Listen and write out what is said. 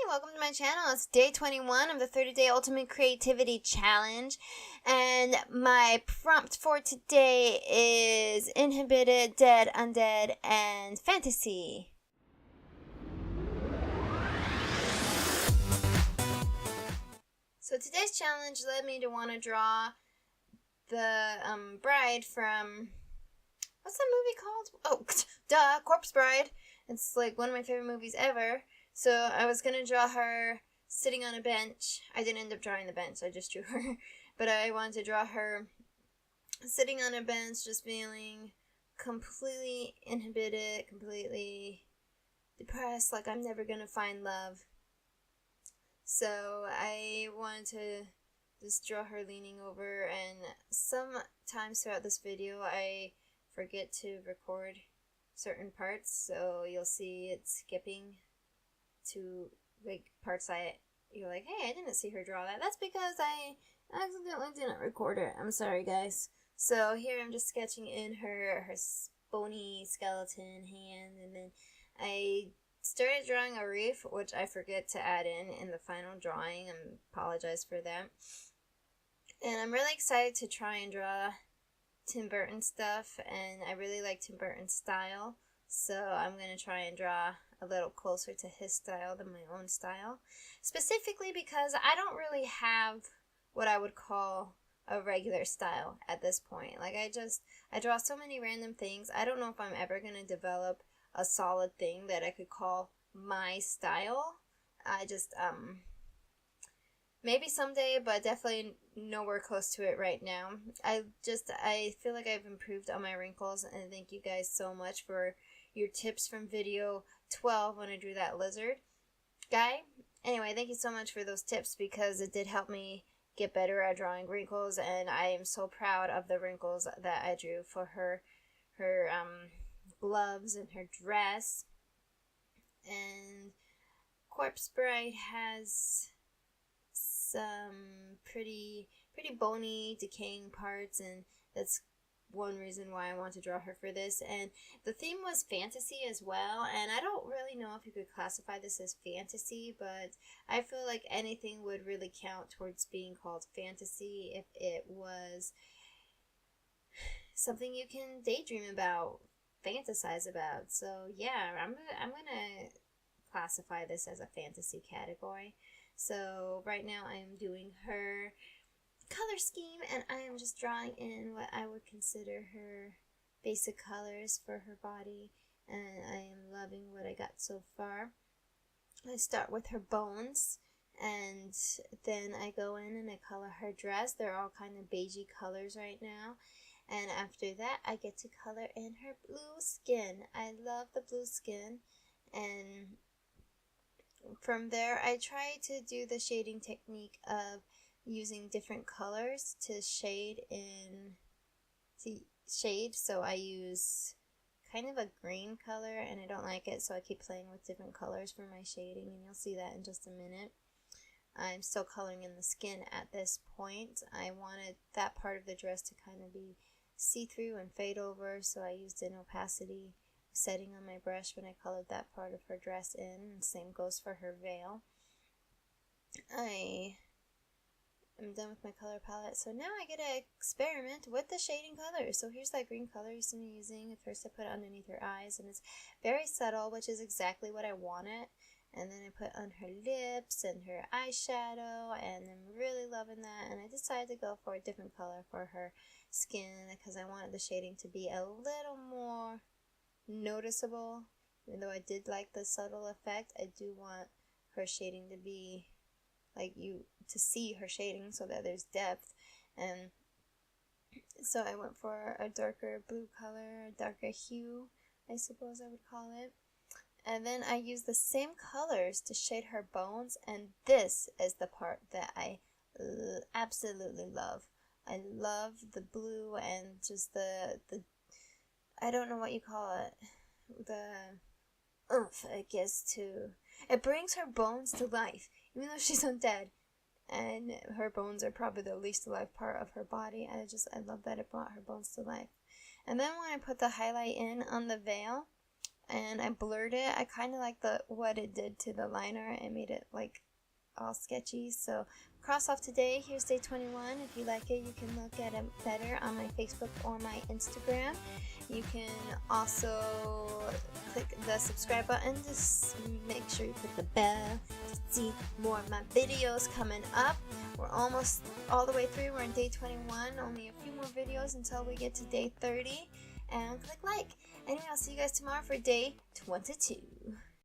welcome to my channel. It's day 21 of the 30-day Ultimate Creativity Challenge, and my prompt for today is Inhibited, Dead, Undead, and Fantasy. So today's challenge led me to want to draw the bride from, what's that movie called? Oh, duh, Corpse Bride. It's like one of my favorite movies ever. So I was going to draw her sitting on a bench. I didn't end up drawing the bench, I just drew her. But I wanted to draw her sitting on a bench, just feeling completely inhibited, completely depressed, like I'm never going to find love. So I wanted to just draw her leaning over, and sometimes throughout this video I forget to record certain parts, so you'll see it skipping to like parts you're like, hey, I didn't see her draw that. That's because I accidentally didn't record it. I'm sorry, guys. So here I'm just sketching in her bony skeleton hand, and then I started drawing a reef, which I forget to add in the final drawing. I apologize for that. And I'm really excited to try and draw Tim Burton stuff, and I really like Tim Burton's style, so I'm going to try and draw a little closer to his style than my own style, specifically because I don't really have what I would call a regular style at this point. Like, I draw so many random things. I don't know if I'm ever going to develop a solid thing that I could call my style. I just, maybe someday, but definitely nowhere close to it right now. I feel like I've improved on my wrinkles, and thank you guys so much for your tips from video 12 when I drew that lizard guy. Anyway, thank you so much for those tips, because it did help me get better at drawing wrinkles, and I am so proud of the wrinkles that I drew for her gloves and her dress. And Corpse Bride has some pretty bony, decaying parts, and that's one reason why I want to draw her for this. And the theme was fantasy as well, and I don't really know if you could classify this as fantasy, but I feel like anything would really count towards being called fantasy if it was something you can daydream about, fantasize about. So yeah, I'm gonna classify this as a fantasy category. So right now I am doing her color scheme, and I am just drawing in what I would consider her basic colors for her body, and I am loving what I got so far. I start with her bones, and then I go in and I color her dress. They're all kind of beigey colors right now. And after that, I get to color in her blue skin. I love the blue skin. And from there, I try to do the shading technique of using different colors to shade. So I use kind of a green color, and I don't like it, so I keep playing with different colors for my shading, and you'll see that in just a minute. I'm still coloring in the skin at this point. I wanted that part of the dress to kind of be see-through and fade over, so I used an opacity setting on my brush when I colored that part of her dress in, and same goes for her veil. I'm done with my color palette, so now I get to experiment with the shading colors. So here's that green color you see me using. At first I put it underneath her eyes, and it's very subtle, which is exactly what I wanted. And then I put on her lips and her eyeshadow, and I'm really loving that. And I decided to go for a different color for her skin, because I wanted the shading to be a little more noticeable. Even though I did like the subtle effect, I do want her shading to be like you to see her shading so that there's depth. And so I went for a darker blue color, a darker hue, I suppose I would call it. And then I used the same colors to shade her bones, and this is the part that I absolutely love. I love the blue and just the I don't know what you call it, the oomph, I guess, too. It brings her bones to life, even though she's undead, and her bones are probably the least alive part of her body. I love that it brought her bones to life. And then when I put the highlight in on the veil, and I blurred it. I kind of like what it did to the liner. It made it like all sketchy. So cross off today. Here's day 21. If you like it, you can look at it better on my Facebook or my Instagram. You can also click the subscribe button. Just make sure you click the bell to see more of my videos coming up. We're almost all the way through. We're in day 21. Only a few more videos until we get to day 30. And click like. Anyway, I'll see you guys tomorrow for day 22.